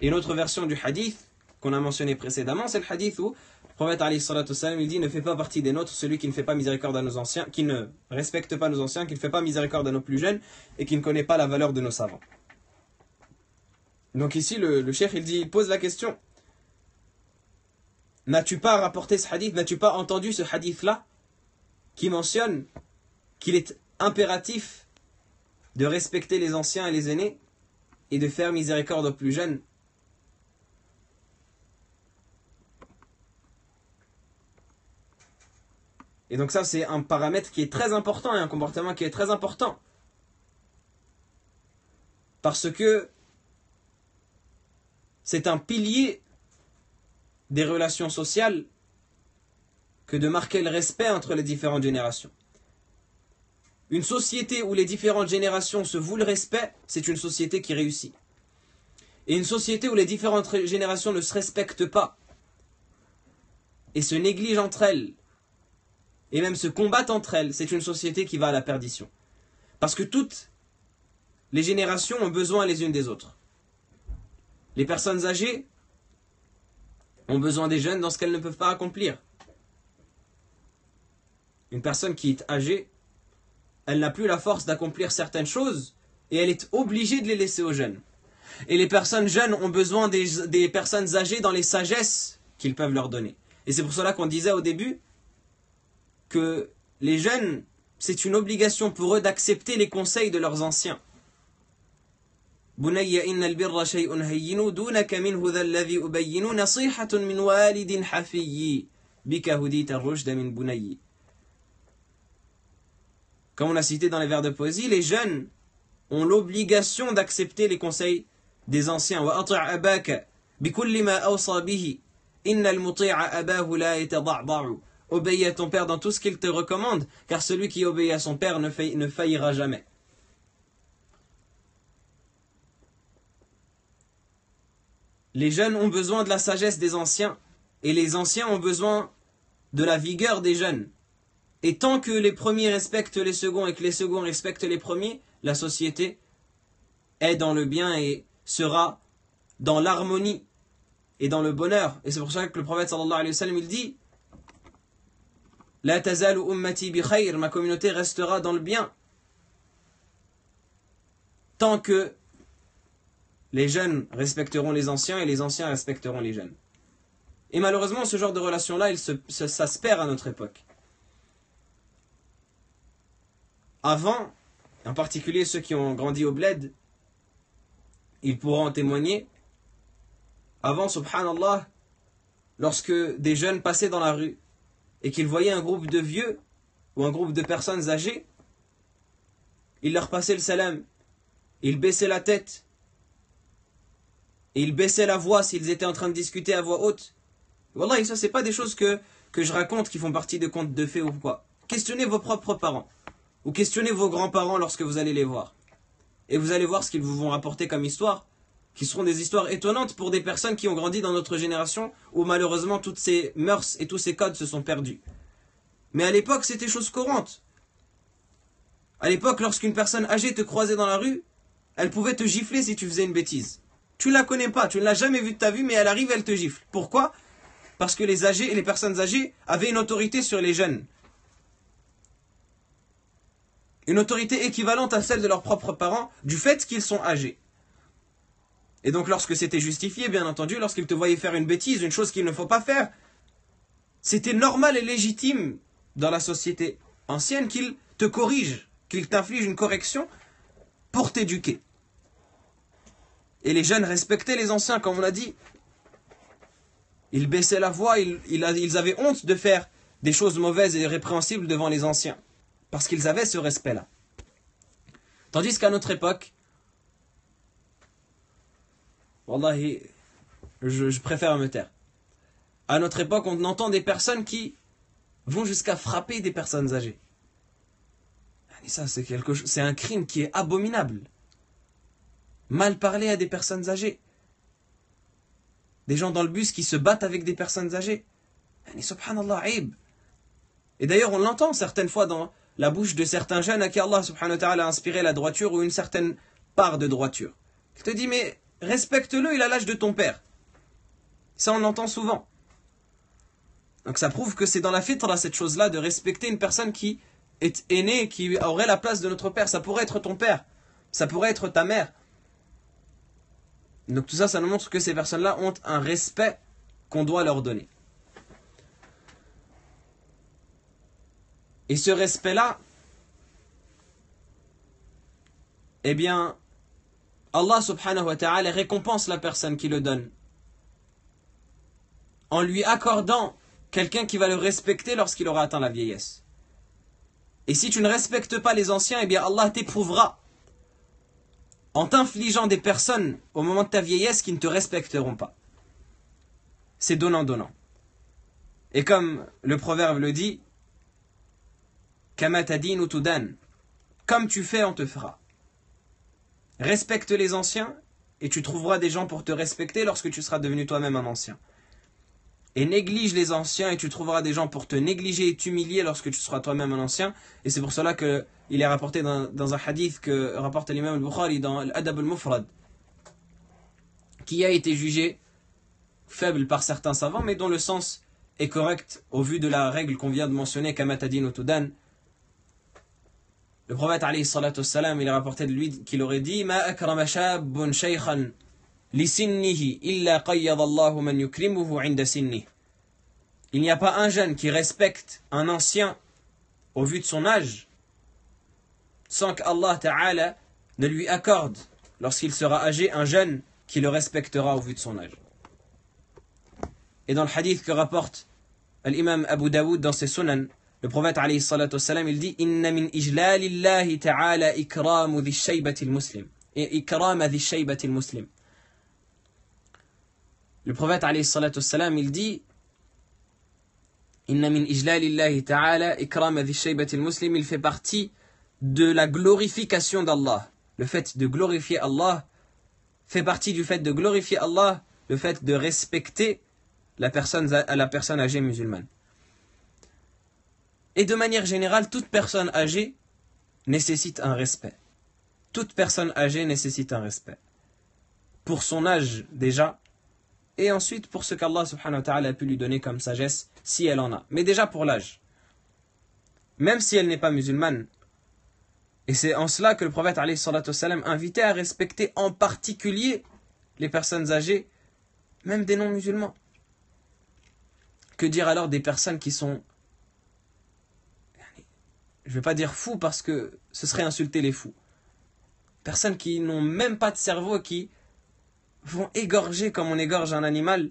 Et une autre version du hadith qu'on a mentionné précédemment, c'est le hadith où le prophète alayhi salatu wassalam, il dit, ne fait pas partie des nôtres celui qui ne fait pas miséricorde à nos anciens, qui ne respecte pas nos anciens, qui ne fait pas miséricorde à nos plus jeunes et qui ne connaît pas la valeur de nos savants. Donc ici le cheikh il pose la question, n'as-tu pas rapporté ce hadith, n'as-tu pas entendu ce hadith-là qui mentionne qu'il est impératif de respecter les anciens et les aînés et de faire miséricorde aux plus jeunes? Et donc ça c'est un paramètre qui est très important et un comportement qui est très important. Parce que c'est un pilier des relations sociales que de marquer le respect entre les différentes générations. Une société où les différentes générations se vouent le respect, c'est une société qui réussit. Et une société où les différentes générations ne se respectent pas et se négligent entre elles et même se combattent entre elles, c'est une société qui va à la perdition. Parce que toutes les générations ont besoin les unes des autres. Les personnes âgées ont besoin des jeunes dans ce qu'elles ne peuvent pas accomplir. Une personne qui est âgée, elle n'a plus la force d'accomplir certaines choses et elle est obligée de les laisser aux jeunes. Et les personnes jeunes ont besoin des personnes âgées dans les sagesses qu'ils peuvent leur donner. Et c'est pour cela qu'on disait au début que les jeunes, c'est une obligation pour eux d'accepter les conseils de leurs anciens. بني إن البر شيء هين دونك منه ذا الذي أبين نصيحة من والد حفي بك هديت الرشد من بني. Comme on a cité dans les vers de poésie, les jeunes ont l'obligation d'accepter les conseils des anciens. وأطع أباك بكل ما أوصى به إن المطيع أباه لا يتضعضع. Obéis à ton père dans tout ce qu'il te recommande, car celui qui obéit à son père ne faillira jamais. Les jeunes ont besoin de la sagesse des anciens, et les anciens ont besoin de la vigueur des jeunes. Et tant que les premiers respectent les seconds et que les seconds respectent les premiers, la société est dans le bien et sera dans l'harmonie et dans le bonheur. Et c'est pour ça que le prophète sallallahu alayhi wa sallam il dit La tazalu ummati bi khayr, ma communauté restera dans le bien. Tant que les jeunes respecteront les anciens et les anciens respecteront les jeunes. Et malheureusement, ce genre de relation-là, ça se perd à notre époque. Avant, en particulier ceux qui ont grandi au bled, ils pourront en témoigner. Avant, subhanallah, lorsque des jeunes passaient dans la rue et qu'ils voyaient un groupe de vieux ou un groupe de personnes âgées, ils leur passaient le salam, ils baissaient la tête, et ils baissaient la voix s'ils étaient en train de discuter à voix haute. Wallah, ça c'est pas des choses que je raconte qui font partie de contes de fées ou quoi. Questionnez vos propres parents. Ou questionnez vos grands-parents lorsque vous allez les voir. Et vous allez voir ce qu'ils vous vont rapporter comme histoire, qui seront des histoires étonnantes pour des personnes qui ont grandi dans notre génération, où malheureusement toutes ces mœurs et tous ces codes se sont perdus. Mais à l'époque, c'était chose courante. À l'époque, lorsqu'une personne âgée te croisait dans la rue, elle pouvait te gifler si tu faisais une bêtise. Tu ne la connais pas, tu ne l'as jamais vue de ta vie, mais elle arrive, elle te gifle. Pourquoi ? Parce que les âgés et les personnes âgées avaient une autorité sur les jeunes. Une autorité équivalente à celle de leurs propres parents, du fait qu'ils sont âgés. Et donc lorsque c'était justifié, bien entendu, lorsqu'ils te voyaient faire une bêtise, une chose qu'il ne faut pas faire, c'était normal et légitime dans la société ancienne qu'ils te corrigent, qu'ils t'infligent une correction pour t'éduquer. Et les jeunes respectaient les anciens, comme on l'a dit. Ils baissaient la voix, ils avaient honte de faire des choses mauvaises et répréhensibles devant les anciens. Parce qu'ils avaient ce respect-là. Tandis qu'à notre époque, wallahi, je préfère me taire. À notre époque, on entend des personnes qui vont jusqu'à frapper des personnes âgées. Et ça, c'est un crime qui est abominable. Mal parler à des personnes âgées. Des gens dans le bus qui se battent avec des personnes âgées. Subhanallah, aïb. Et d'ailleurs, on l'entend certaines fois dans la bouche de certains jeunes à qui Allah subhanahu wa ta'ala a inspiré la droiture ou une certaine part de droiture. Il te dit, mais respecte-le, il a l'âge de ton père. Ça, on l'entend souvent. Donc ça prouve que c'est dans la fitra, cette chose-là, de respecter une personne qui est aînée, qui aurait la place de notre père. Ça pourrait être ton père, ça pourrait être ta mère. Donc tout ça, ça nous montre que ces personnes-là ont un respect qu'on doit leur donner. Et ce respect-là, eh bien, Allah subhanahu wa ta'ala récompense la personne qui le donne en lui accordant quelqu'un qui va le respecter lorsqu'il aura atteint la vieillesse. Et si tu ne respectes pas les anciens, eh bien Allah t'éprouvera en t'infligeant des personnes au moment de ta vieillesse qui ne te respecteront pas. C'est donnant-donnant. Et comme le proverbe le dit, Kama tadinu tudan, comme tu fais, on te fera. Respecte les anciens et tu trouveras des gens pour te respecter lorsque tu seras devenu toi-même un ancien. Et néglige les anciens et tu trouveras des gens pour te négliger et t'humilier lorsque tu seras toi-même un ancien. Et c'est pour cela qu'il est rapporté dans un hadith que rapporte l'imam al-Bukhari dans l'Adab al-Mufrad, qui a été jugé faible par certains savants, mais dont le sens est correcte au vu de la règle qu'on vient de mentionner, Kamatadin Tudan. Le prophète alayhi salatu wassalam, il est rapporté de lui qu'il aurait dit Ma akrama shabun shaykhan li sinnihi illa qayyada Allahu man yukrimuhu inda sinnihi. Il n'y a pas un jeune qui respecte un ancien au vu de son âge sans qu'Allah Ta'ala ne lui accorde, lorsqu'il sera âgé, un jeune qui le respectera au vu de son âge. Et dans le hadith que rapporte l'imam Abu Daoud dans ses sunan, le prophète alayhi salatu wassalam, il dit Inna min ijlalillahi ta'ala ikramu dhi shaybati al-muslim. Ikrama dhi shaybati al-muslim. Le prophète alayhi salatu wassalam, il dit Inna min ijlalillahi ta'ala ikrama dhi shaybati al-muslim. Il fait partie de la glorification d'Allah. Le fait de glorifier Allah fait partie du fait de glorifier Allah, le fait de respecter la personne âgée musulmane. Et de manière générale, toute personne âgée nécessite un respect. Toute personne âgée nécessite un respect. Pour son âge déjà, et ensuite pour ce qu'Allah subhanahu wa ta'ala a pu lui donner comme sagesse, si elle en a. Mais déjà pour l'âge. Même si elle n'est pas musulmane. Et c'est en cela que le prophète alayhi salatu wassalam invitait à respecter en particulier les personnes âgées, même des non-musulmans. Que dire alors des personnes qui sont, je ne vais pas dire fous parce que ce serait insulter les fous. Personnes qui n'ont même pas de cerveau, qui vont égorger comme on égorge un animal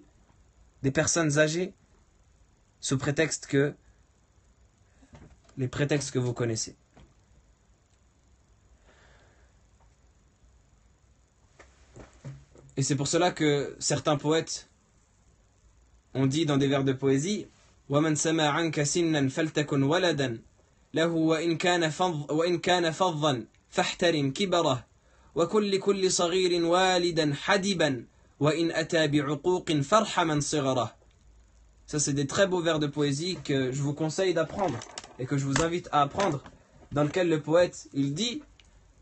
des personnes âgées sous prétexte que les prétextes que vous connaissez. Et c'est pour cela que certains poètes ont dit dans des vers de poésie وَمَنْ سَمَا عَنْكَ سِنًّا فَلْتَكُنْ وَلَدًا لَهُ وَإِنْ كَانَ فَضًّا فَاحْتَرِمْ كِبَرَهُ وَكُلِّ كُلِّ صَغِيرٍ وَالِدًا حَدِبًا وَإِنْ أَتَى بِعُقُوقٍ فَارْحَمًا صِغَرَهُ. Ça, c'est des très beaux vers de poésie que je vous conseille d'apprendre et que je vous invite à apprendre, dans lequel le poète, il dit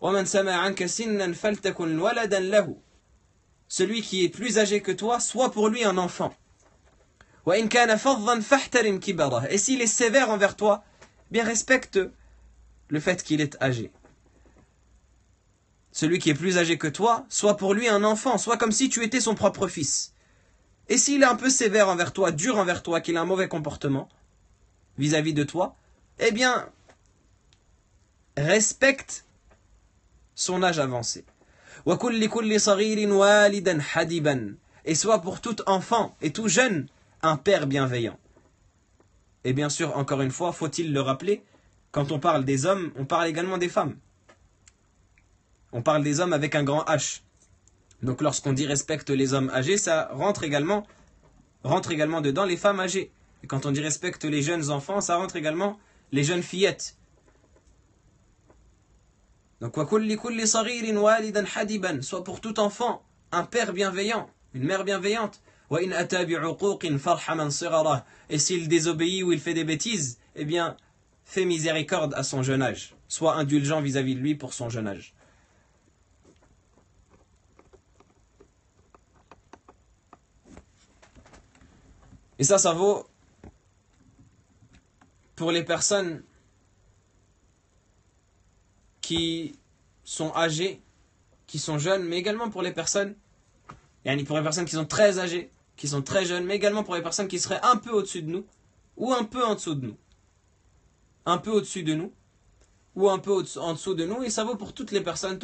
وَمَنْ سَمَا عَنْكَ سِنًّا فَلْتَكُنْ وَلَدًا لَهُ. Celui qui est plus âgé que toi, soit pour lui un enfant. Et s'il est sévère envers toi, bien respecte le fait qu'il est âgé. Celui qui est plus âgé que toi, soit pour lui un enfant, soit comme si tu étais son propre fils. Et s'il est un peu sévère envers toi, dur envers toi, qu'il a un mauvais comportement vis-à-vis de toi, eh bien, respecte son âge avancé. Et soit pour tout enfant et tout jeune un père bienveillant. Et bien sûr, encore une fois, faut-il le rappeler, quand on parle des hommes, on parle également des femmes. On parle des hommes avec un grand H. Donc lorsqu'on dit respecte les hommes âgés, ça rentre également dedans les femmes âgées. Et quand on dit respecte les jeunes enfants, ça rentre également les jeunes fillettes. Donc, soit pour tout enfant, un père bienveillant, une mère bienveillante. Et s'il désobéit ou il fait des bêtises, eh bien, fais miséricorde à son jeune âge. Sois indulgent vis-à-vis de lui pour son jeune âge. Et ça vaut pour les personnes qui sont âgées, qui sont jeunes, mais également pour les personnes qui sont très âgées, qui sont très jeunes, mais également pour les personnes qui seraient un peu au-dessus de nous, ou un peu en dessous de nous. Un peu au-dessus de nous, ou un peu en dessous de nous, et ça vaut pour toutes les personnes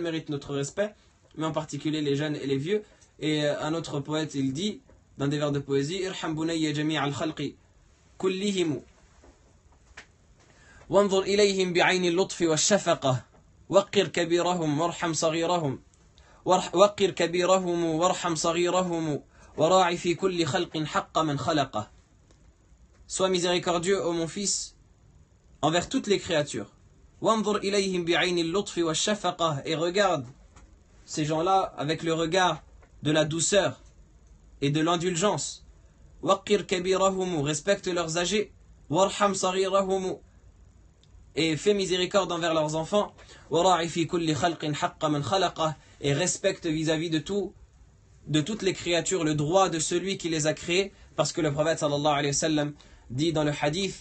méritent notre respect, mais en particulier les jeunes et les vieux. Et un autre poète, il dit, dans des vers de poésie, Irham bunayya jami' al-khalqi kullihim وانظر إليهم بعين اللطف والشفقة وقر كبيرهم وارحم صغيرهم وراعي في كل خلق حق من خلقه. Sois miséricordieux, ô mon fils, envers toutes les créatures. وانظر إليهم بعين اللطف والشفقة. Et regarde ces gens-là avec le regard de la douceur et de l'indulgence. وقر كبيرهم. Respecte leurs âgés. وارحم صغيرهم. Et fais miséricorde envers leurs enfants, et respecte vis-à-vis de toutes les créatures le droit de celui qui les a créées, Parce que le prophète sallallahu alayhi wa sallam dit dans le hadith: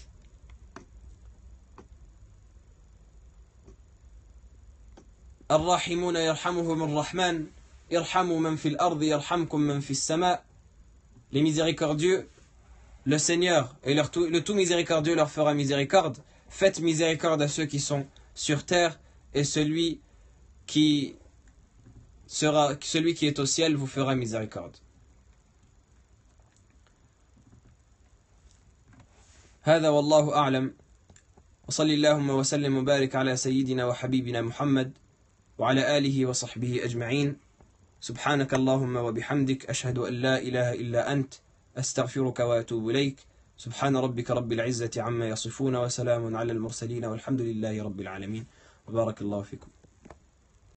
Ar-Rahimuna yarhamuhum ar-Rahman, irhamu man fil ardi yarhamkum man fis sama. Les miséricordieux, le Seigneur et le tout miséricordieux leur fera miséricorde. Faites miséricorde à ceux qui sont sur terre, et celui qui est au ciel vous fera miséricorde. هذا والله أعلم وصلى اللهم وسلم وبارك على سيدنا وحبيبنا محمد وعلى آله وصحبه أجمعين. سبحانك اللهم وبحمدك أشهد أن لا إله إلا أنت أستغفرك وأتوب إليك. سبحان ربك رب العزة عما يصفون وسلام على المرسلين والحمد لله رب العالمين. وبارك الله فيكم.